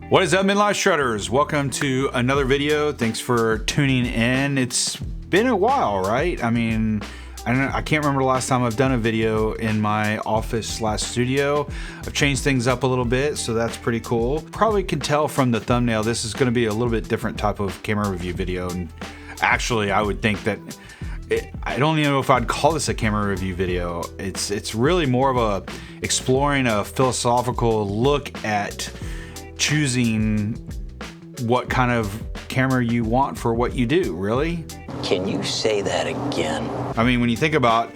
What is up, MidLife Shredders? Welcome to another video. Thanks for tuning in. It's been a while, right? I mean, I can't remember the last time I've done a video in my office/studio. I've changed things up a little bit, so that's pretty cool. Probably can tell from the thumbnail, this is going to be a little bit different type of camera review video. And actually, I would think that I don't even know if I'd call this a camera review video. It's really more of a exploring a philosophical look at choosing what kind of camera you want for what you do, really. Can you say that again? I mean, when you think about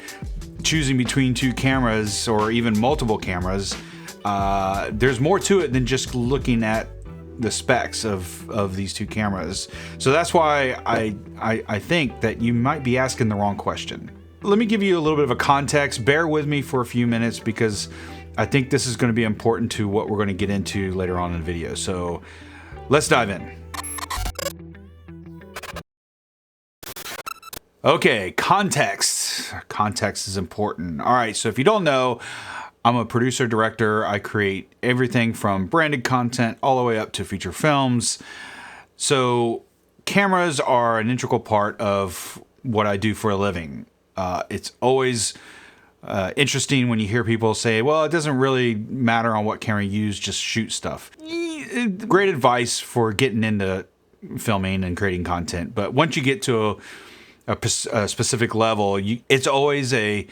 choosing between two cameras or even multiple cameras, there's more to it than just looking at the specs of these two cameras. So that's why I think that you might be asking the wrong question. Let me give you a little bit of a context. Bear with me for a few minutes because I think this is going to be important to what we're going to get into later on in the video. So let's dive in. Okay, context. Context is important. All right, so if you don't know, I'm a producer, director. I create everything from branded content all the way up to feature films. So cameras are an integral part of what I do for a living. It's always interesting when you hear people say, well, it doesn't really matter on what camera you use, just shoot stuff. Great advice for getting into filming and creating content. But once you get to a specific level, it's always an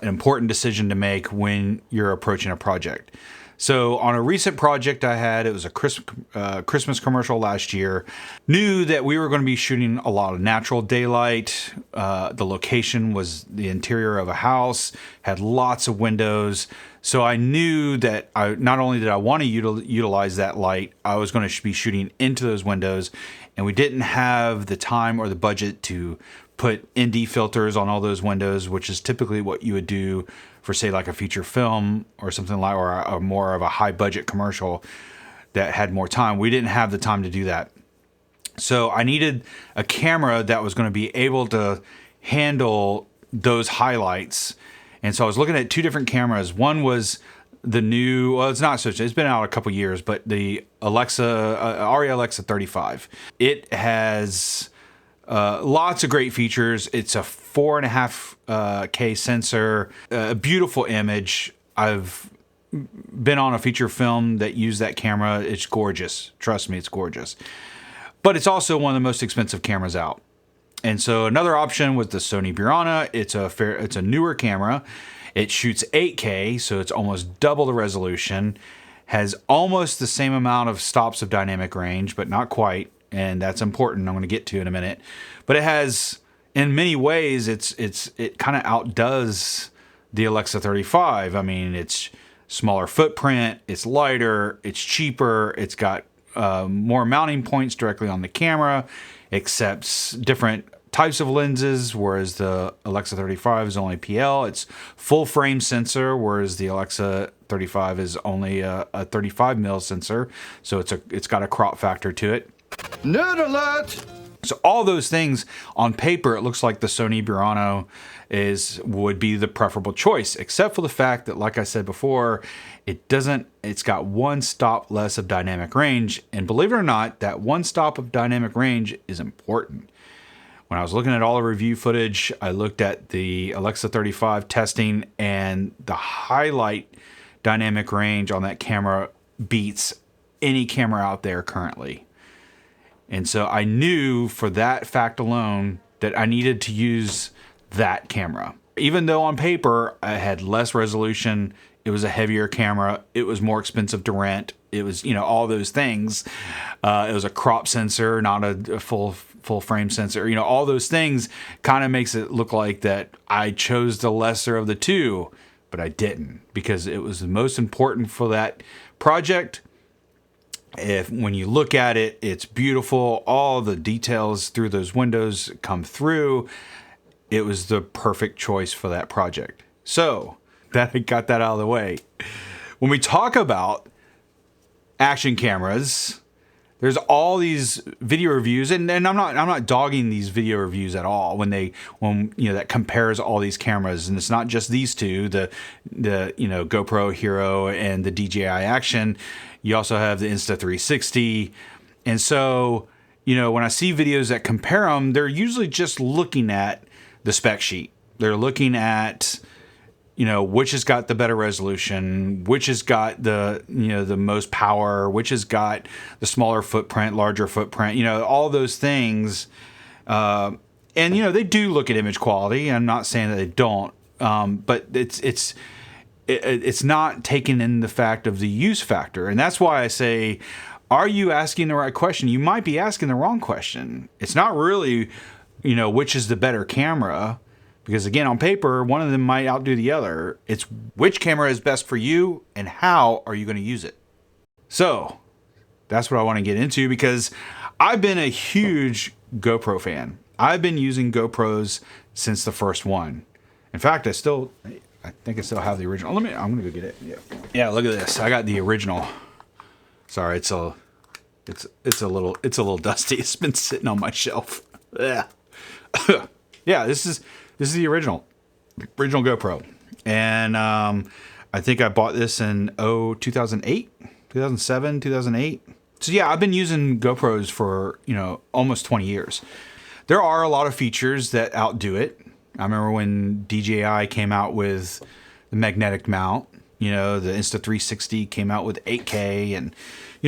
important decision to make when you're approaching a project. So on a recent project I had, it was a Christmas commercial last year. Knew that we were going to be shooting a lot of natural daylight. The location was the interior of a house, had lots of windows. So I knew that not only did I want to utilize that light, I was going to be shooting into those windows. And we didn't have the time or the budget to put ND filters on all those windows, which is typically what you would do for, say, like a feature film or something like, or a more of a high budget commercial that had more time. We didn't have the time to do that. So I needed a camera that was going to be able to handle those highlights. And so I was looking at two different cameras. One was the new, well, it's not such, it's been out a couple years, but the Arri Alexa 35. It has lots of great features. It's a 4.5K sensor, a beautiful image. I've been on a feature film that used that camera. It's gorgeous. Trust me, it's gorgeous. But it's also one of the most expensive cameras out. And so another option was the Sony Burana. It's a newer camera. It shoots 8K, so it's almost double the resolution. Has almost the same amount of stops of dynamic range, but not quite. And that's important. I'm going to get to in a minute. But it has, in many ways, it kind of outdoes the Alexa 35. I mean, it's smaller footprint, it's lighter, it's cheaper, it's got more mounting points directly on the camera, accepts different types of lenses, whereas the Alexa 35 is only PL. It's full frame sensor, whereas the Alexa 35 is only a 35mm sensor. So it's got a crop factor to it. Nerd alert! So all those things on paper, it looks like the Sony Burano would be the preferable choice, except for the fact that, like I said before, it's got one stop less of dynamic range. And believe it or not, that one stop of dynamic range is important. When I was looking at all the review footage, I looked at the Alexa 35 testing, and the highlight dynamic range on that camera beats any camera out there currently. And so I knew for that fact alone that I needed to use that camera. Even though on paper I had less resolution, it was a heavier camera, it was more expensive to rent, it was, all those things. It was a crop sensor, not a full frame sensor. All those things kind of makes it look like that I chose the lesser of the two, but I didn't, because it was the most important for that project. When you look at it, it's beautiful. All the details through those windows come through. It was the perfect choice for that project. So that I got that out of the way. When we talk about action cameras, There's all these video reviews, and I'm not dogging these video reviews at all when that compares all these cameras, and it's not just these two, the GoPro Hero and the DJI Action. You also have the Insta360, and so when I see videos that compare them, they're usually just looking at the spec sheet. They're looking at which has got the better resolution, which has got the most power, which has got the smaller footprint, larger footprint, all those things. And they do look at image quality. I'm not saying that they don't, but it's not taking in the fact of the use factor. And that's why I say, are you asking the right question? You might be asking the wrong question. It's not really, which is the better camera. Because again, on paper, one of them might outdo the other. It's which camera is best for you and how are you going to use it? So that's what I want to get into, because I've been a huge GoPro fan. I've been using GoPros since the first one. In fact, I think I still have the original. I'm going to go get it. Yeah, look at this. I got the original. Sorry, it's a little dusty. It's been sitting on my shelf. Yeah. Yeah, this is the original GoPro. And I think I bought this in 2008, 2007, 2008. So yeah, I've been using GoPros for, almost 20 years. There are a lot of features that outdo it. I remember when DJI came out with the magnetic mount, the Insta360 came out with 8K and,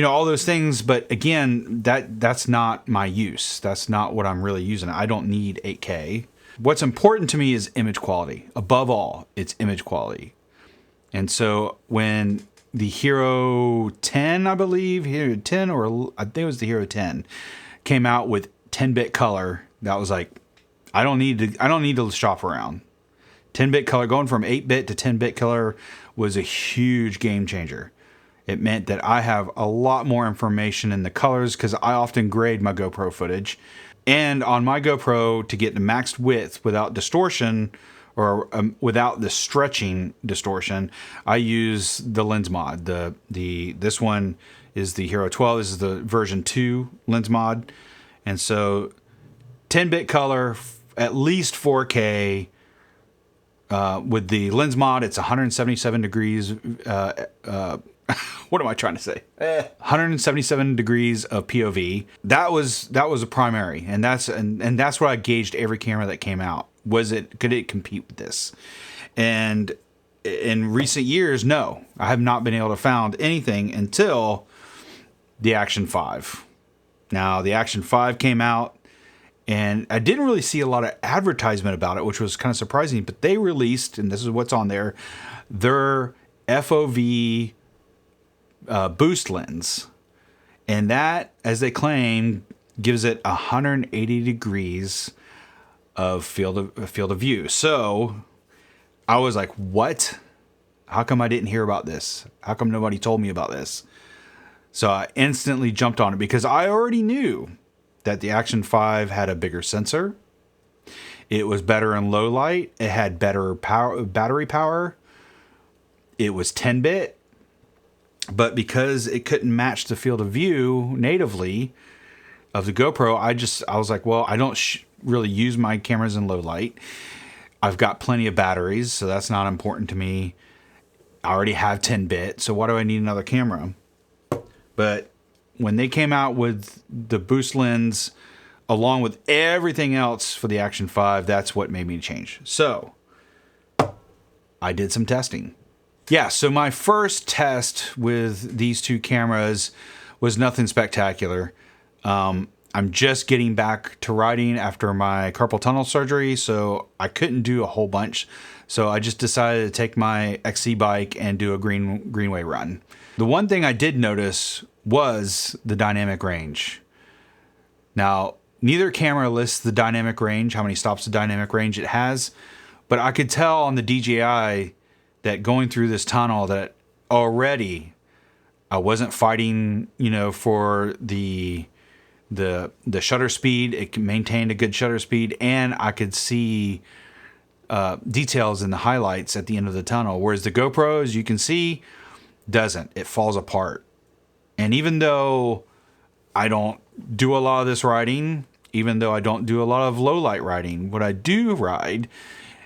all those things. But again, that's not my use. That's not what I'm really using. I don't need 8K. What's important to me is image quality. Above all, it's image quality. And so when the Hero 10, I believe, Hero 10, or I think it was the Hero 10, came out with 10-bit color, that was like, I don't need to shop around. 10-bit color, going from 8-bit to 10-bit color was a huge game changer. It meant that I have a lot more information in the colors because I often grade my GoPro footage. And on my GoPro, to get the maxed width without distortion or without the stretching distortion, I use the lens mod. This one is the Hero 12. This is the version 2 lens mod. And so 10-bit color, at least 4K. With the lens mod, it's 177 degrees. What am I trying to say? 177 degrees of POV. That was a primary, and that's what I gauged every camera that came out. Could it compete with this? And in recent years, no, I have not been able to find anything until the Action 5. Now the Action 5 came out, and I didn't really see a lot of advertisement about it, which was kind of surprising. But they released, and this is what's on there, their FOV Boost Lens, and that, as they claim, gives it 180 degrees of field of view. So I was like, what? How come I didn't hear about this? How come nobody told me about this? So I instantly jumped on it because I already knew that the Action 5 had a bigger sensor. It was better in low light. It had better battery power. It was 10-bit. But because it couldn't match the field of view natively of the GoPro, I was like, well, I don't really use my cameras in low light. I've got plenty of batteries, so that's not important to me. I already have 10-bit, so why do I need another camera? But when they came out with the Boost Lens, along with everything else for the Action 5, that's what made me change. So I did some testing. Yeah, so my first test with these two cameras was nothing spectacular. I'm just getting back to riding after my carpal tunnel surgery, so I couldn't do a whole bunch. So I just decided to take my XC bike and do a greenway run. The one thing I did notice was the dynamic range. Now, neither camera lists the dynamic range, how many stops of dynamic range it has, but I could tell on the DJI that going through this tunnel that already I wasn't fighting, for the shutter speed. It maintained a good shutter speed, and I could see details in the highlights at the end of the tunnel. Whereas the GoPro, as you can see, doesn't. It falls apart. And even though I don't do a lot of this riding, even though I don't do a lot of low light riding. What I do ride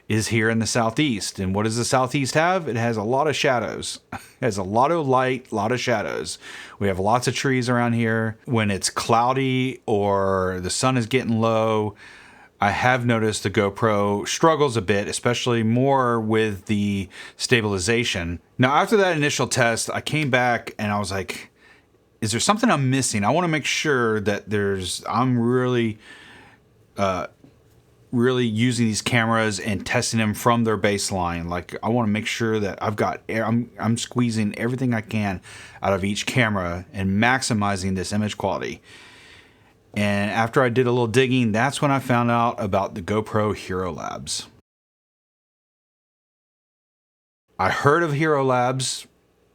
is here in the Southeast. And what does the Southeast have? It has a lot of shadows. It has a lot of light, a lot of shadows. We have lots of trees around here. When it's cloudy or the sun is getting low, I have noticed the GoPro struggles a bit, especially more with the stabilization. Now, after that initial test, I came back and I was like, is there something I'm missing? I want to make sure that I'm really using these cameras and testing them from their baseline. Like, I want to make sure that I'm squeezing everything I can out of each camera and maximizing this image quality. And after I did a little digging, that's when I found out about the GoPro Hero Labs. I heard of Hero Labs,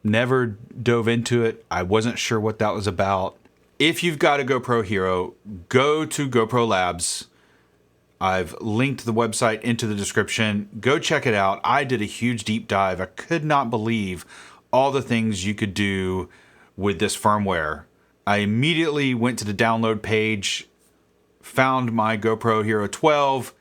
never dove into it. I wasn't sure what that was about. If you've got a GoPro Hero, go to GoPro Labs. I've linked the website into the description. Go check it out. I did a huge deep dive. I could not believe all the things you could do with this firmware. I immediately went to the download page, found my GoPro Hero 12,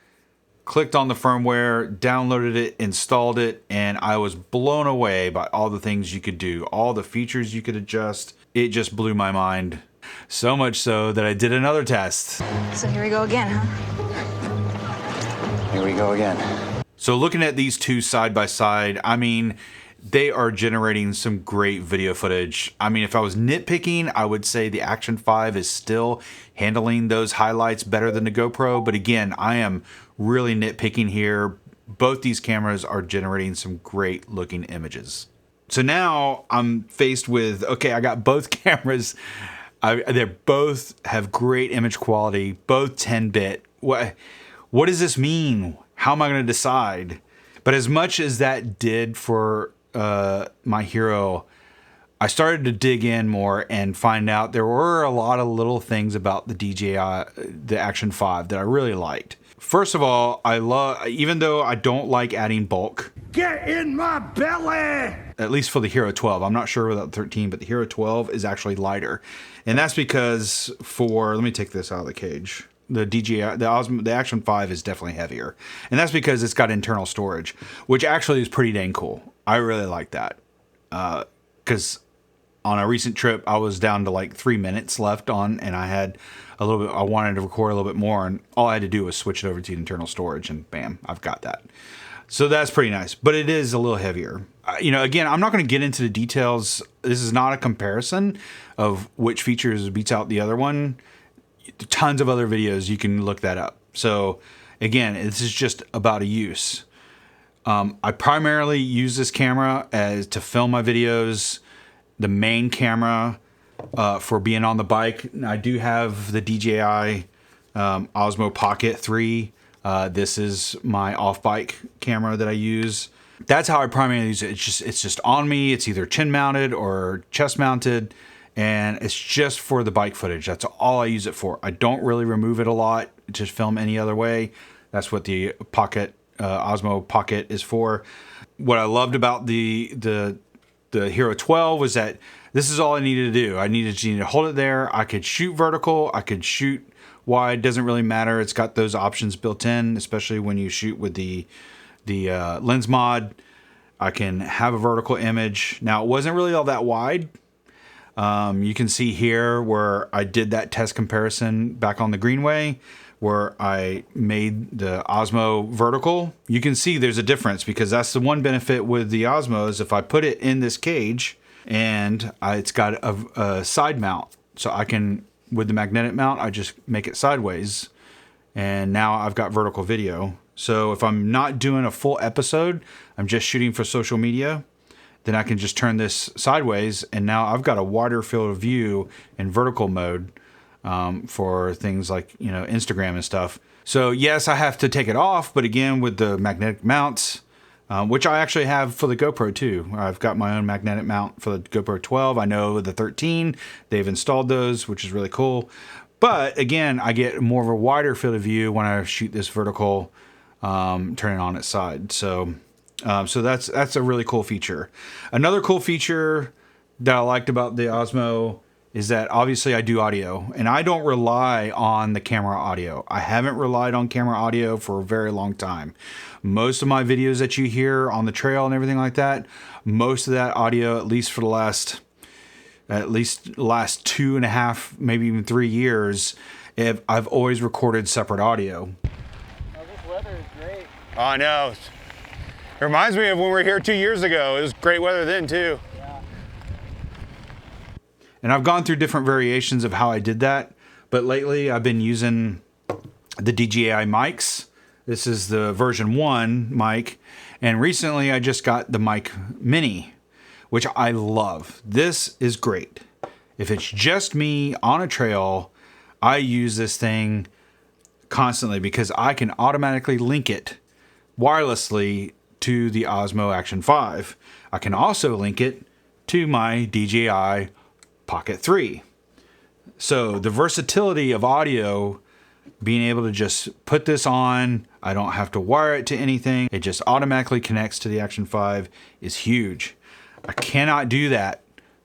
clicked on the firmware, downloaded it, installed it, and I was blown away by all the things you could do, all the features you could adjust. It just blew my mind. So much so that I did another test. So here we go again, huh? Here we go again. So looking at these two side by side, I mean, they are generating some great video footage. I mean, if I was nitpicking, I would say the Action 5 is still handling those highlights better than the GoPro. But again, I am really nitpicking here. Both these cameras are generating some great looking images. So now I'm faced with, okay, I got both cameras. They both have great image quality, both 10-bit. What does this mean? How am I going to decide? But as much as that did for my Hero, I started to dig in more and find out there were a lot of little things about the the Action 5 that I really liked. First of all, even though I don't like adding bulk. Get in my belly! At least for the Hero 12. I'm not sure about the 13, but the Hero 12 is actually lighter. And that's because let me take this out of the cage. The DJI, the OSMO, the Action 5 is definitely heavier. And that's because it's got internal storage, which actually is pretty dang cool. I really like that. Because on a recent trip, I was down to like 3 minutes left on, and I had a little bit, I wanted to record a little bit more, and all I had to do was switch it over to internal storage, and bam, I've got that. So that's pretty nice, but it is a little heavier. Again, I'm not going to get into the details. This is not a comparison of which features beats out the other one. Tons of other videos, you can look that up. So again, this is just about a use. I primarily use this camera to film my videos. The main camera for being on the bike. I do have the DJI Osmo Pocket 3. This is my off-bike camera that I use. That's how I primarily use it. It's just on me. It's either chin mounted or chest mounted, and it's just for the bike footage. That's all I use it for. I don't really remove it a lot to film any other way. That's what the Pocket Osmo Pocket is for. What I loved about the Hero 12 was that this is all I needed to do. I needed to hold it there. I could shoot vertical. I could shoot wide. Doesn't really matter. It's got those options built in, especially when you shoot with the lens mod. I can have a vertical image. Now, it wasn't really all that wide. You can see here where I did that test comparison back on the Greenway, where I made the Osmo vertical. You can see there's a difference, because that's the one benefit with the Osmo is if I put it in this cage and it's got a side mount, so I can, with the magnetic mount, I just make it sideways, and now I've got vertical video. So if I'm not doing a full episode, I'm just shooting for social media, then I can just turn this sideways, and now I've got a wider field of view in vertical mode for things like, Instagram and stuff. So yes, I have to take it off, but again, with the magnetic mounts, which I actually have for the GoPro too. I've got my own magnetic mount for the GoPro 12. I know the 13, they've installed those, which is really cool. But again, I get more of a wider field of view when I shoot this vertical, turning on its side. So that's a really cool feature. Another cool feature that I liked about the Osmo is that obviously I do audio, and I don't rely on the camera audio. I haven't relied on camera audio for a very long time. Most of my videos that you hear on the trail and everything like that, most of that audio, at least for the last 2.5, maybe even 3 years, I've always recorded separate audio. Oh, this weather is great. Oh, I know. It reminds me of when we were here 2 years ago. It was great weather then too. Yeah. And I've gone through different variations of how I did that, but lately I've been using the DJI mics. This is the version 1 mic, and recently I just got the mic mini, which I love. This is great. If it's just me on a trail, I use this thing constantly because I can automatically link it wirelessly to the Osmo Action 5. I can also link it to my DJI Pocket 3. So the versatility of audio, being able to just put this on, I don't have to wire it to anything. It just automatically connects to the Action 5 is huge. I cannot do that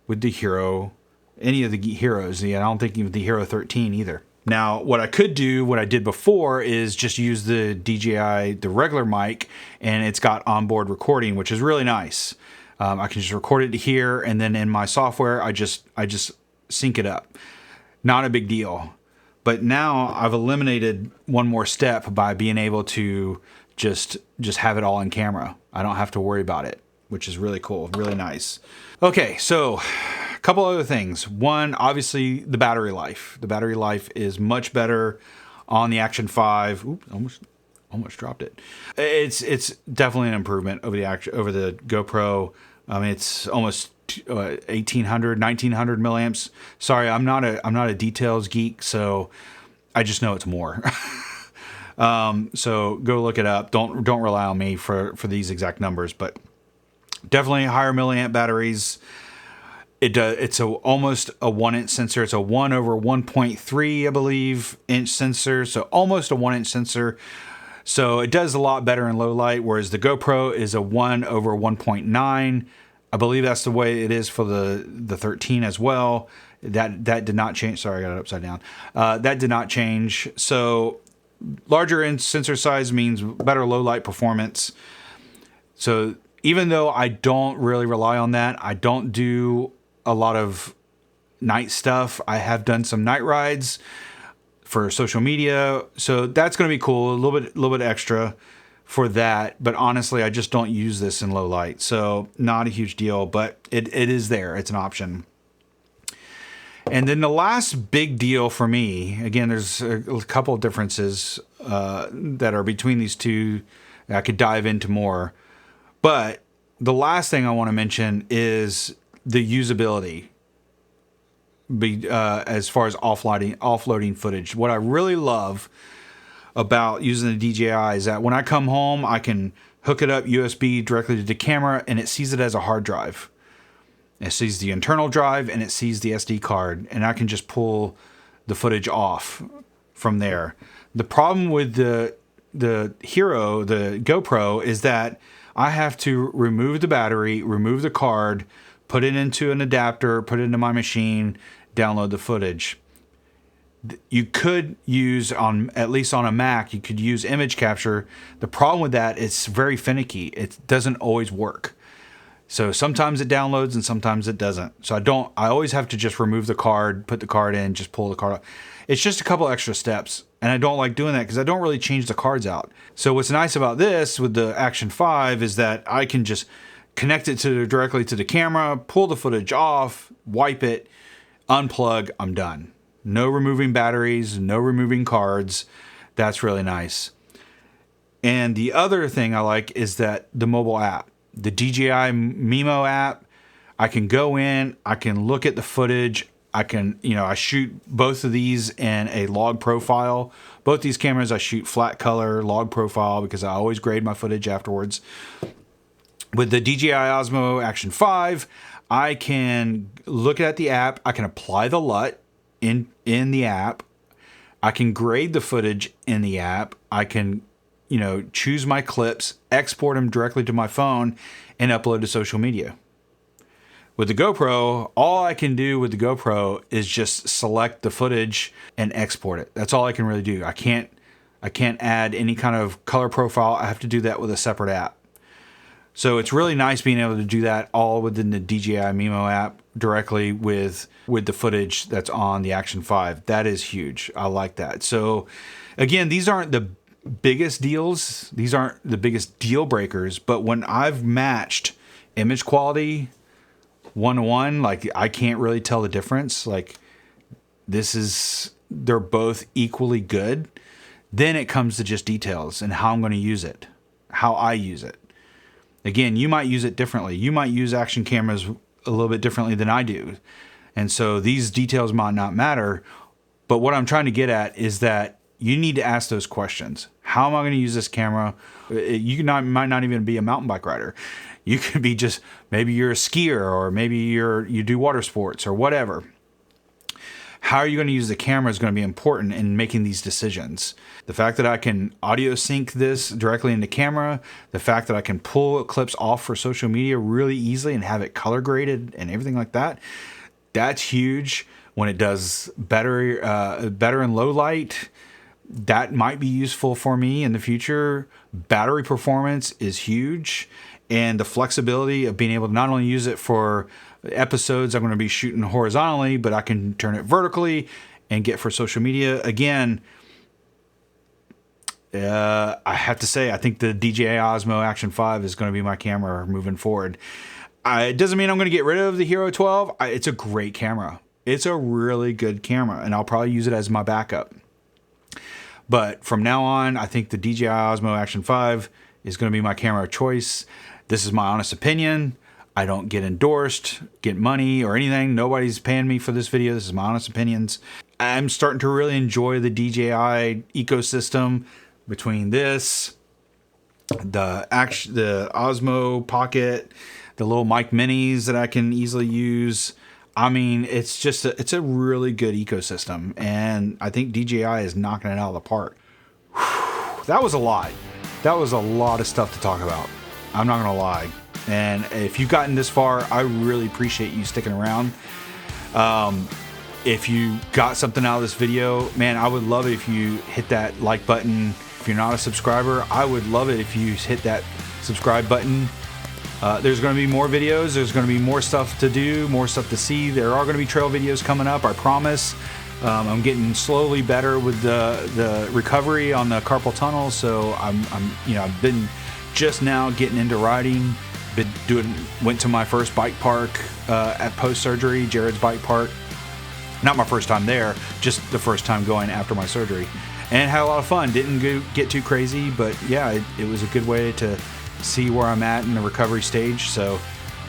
with the Hero, any of the Heroes. I don't think even the Hero 13 either. Now, what I could do, what I did before, is just use the DJI, the regular mic, and it's got onboard recording, which is really nice. I can just record it here, and then in my software, I just sync it up. Not a big deal. But now I've eliminated one more step by being able to just have it all in camera. I don't have to worry about it, which is really cool, really nice. Okay, so a couple other things. One, obviously the battery life. The battery life is much better on the Action 5. Oops, almost dropped it. It's definitely an improvement over the GoPro. I mean, it's almost 1800, 1900 milliamps. Sorry, I'm not a details geek, so I just know it's more. So go look it up. Don't rely on me for these exact numbers, but definitely higher milliamp batteries. It's almost a 1-inch sensor. It's a 1/1.3, I believe, inch sensor. So almost a 1-inch sensor. So it does a lot better in low light, whereas the GoPro is a 1/1.9. I believe that's the way it is for the 13 as well. That did not change. Sorry, I got it upside down. That did not change. So larger in sensor size means better low light performance. So even though I don't really rely on that, I don't do a lot of night stuff. I have done some night rides for social media, so that's going to be cool. A little bit extra for that, but honestly, I just don't use this in low light, so not a huge deal. But it is there. It's an option. And then the last big deal for me, again, there's a couple of differences that are between these two. I could dive into more, but the last thing I want to mention is the usability. As far as offloading footage, what I really love about using the DJI is that when I come home, I can hook it up USB directly to the camera, and it sees it as a hard drive. It sees the internal drive and it sees the SD card, and I can just pull the footage off from there. The problem with the Hero, the GoPro, is that I have to remove the battery, remove the card, put it into an adapter, put it into my machine, download the footage. You could use, at least on a Mac, you could use image capture. The problem with that, it's very finicky. It doesn't always work. So sometimes it downloads and sometimes it doesn't. So I always have to just remove the card, put the card in, just pull the card out. It's just a couple extra steps. And I don't like doing that because I don't really change the cards out. So what's nice about this with the Action 5 is that I can just connect it directly to the camera, pull the footage off, wipe it, unplug, I'm done. No removing batteries, no removing cards. That's really nice. And the other thing I like is that the mobile app, the DJI Mimo app, I can go in, I can look at the footage. I can, I shoot both of these in a log profile. Both these cameras, I shoot flat color log profile because I always grade my footage afterwards. With the DJI Osmo Action 5, I can look at the app. I can apply the LUT in the app. I can grade the footage in the app. I can, choose my clips, export them directly to my phone, and upload to social media. With the GoPro, all I can do with the GoPro is just select the footage and export it. That's all I can really do. I can't add any kind of color profile. I have to do that with a separate app. So it's really nice being able to do that all within the DJI Mimo app directly with the footage that's on the Action 5. That is huge. I like that. So again, these aren't the biggest deals. These aren't the biggest deal breakers, but when I've matched image quality 1-to-1, like I can't really tell the difference. Like they're both equally good. Then it comes to just details and how I'm going to use it, how I use it. Again, you might use it differently. You might use action cameras a little bit differently than I do. And so these details might not matter. But what I'm trying to get at is that you need to ask those questions. How am I going to use this camera? You might not even be a mountain bike rider. You could be just, maybe you're a skier, or maybe you do water sports or whatever. How are you going to use the camera is going to be important in making these decisions. The fact that I can audio sync this directly into camera, the fact that I can pull clips off for social media really easily and have it color graded and everything like that, that's huge. When it does better in low light, that might be useful for me in the future. Battery performance is huge, and the flexibility of being able to not only use it for episodes I'm going to be shooting horizontally, but I can turn it vertically and get for social media. Again, I have to say, I think the DJI Osmo Action 5 is going to be my camera moving forward. It doesn't mean I'm going to get rid of the Hero 12. It's a great camera. It's a really good camera, and I'll probably use it as my backup. But from now on, I think the DJI Osmo Action 5 is going to be my camera of choice. This is my honest opinion. I don't get endorsed, get money or anything. Nobody's paying me for this video. This is my honest opinions. I'm starting to really enjoy the DJI ecosystem between this, the Osmo Pocket, the little mic minis that I can easily use. I mean, it's a really good ecosystem, and I think DJI is knocking it out of the park. Whew, that was a lot. That was a lot of stuff to talk about. I'm not gonna lie. And if you've gotten this far, I really appreciate you sticking around. If you got something out of this video, man, I would love it if you hit that like button. If you're not a subscriber, I would love it if you hit that subscribe button. There's going to be more videos. There's going to be more stuff to do, more stuff to see. There are going to be trail videos coming up, I promise. I'm getting slowly better with the recovery on the carpal tunnel, so I've been just now getting into riding. Went to my first bike park at post-surgery, Jared's bike park. Not my first time there, just the first time going after my surgery. And had a lot of fun. Didn't get too crazy, but yeah, it was a good way to see where I'm at in the recovery stage. So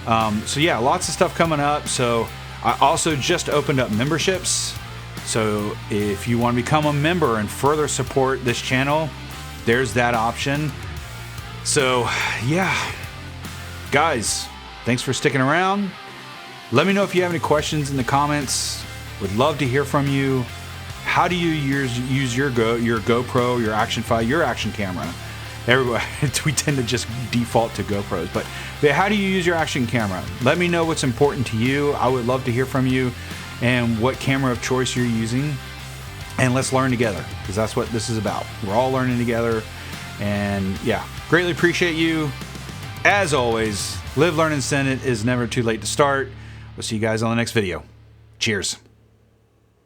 yeah, lots of stuff coming up. So I also just opened up memberships. So if you want to become a member and further support this channel, there's that option. So yeah, guys, thanks for sticking around. Let me know if you have any questions in the comments. Would love to hear from you. How do you use your GoPro, your Action 5, your action camera? Everybody, we tend to just default to GoPros, but how do you use your action camera? Let me know what's important to you. I would love to hear from you and what camera of choice you're using. And let's learn together, because that's what this is about. We're all learning together. And yeah, greatly appreciate you. As always, live, learn, and send. It is never too late to start. We'll see you guys on the next video. Cheers.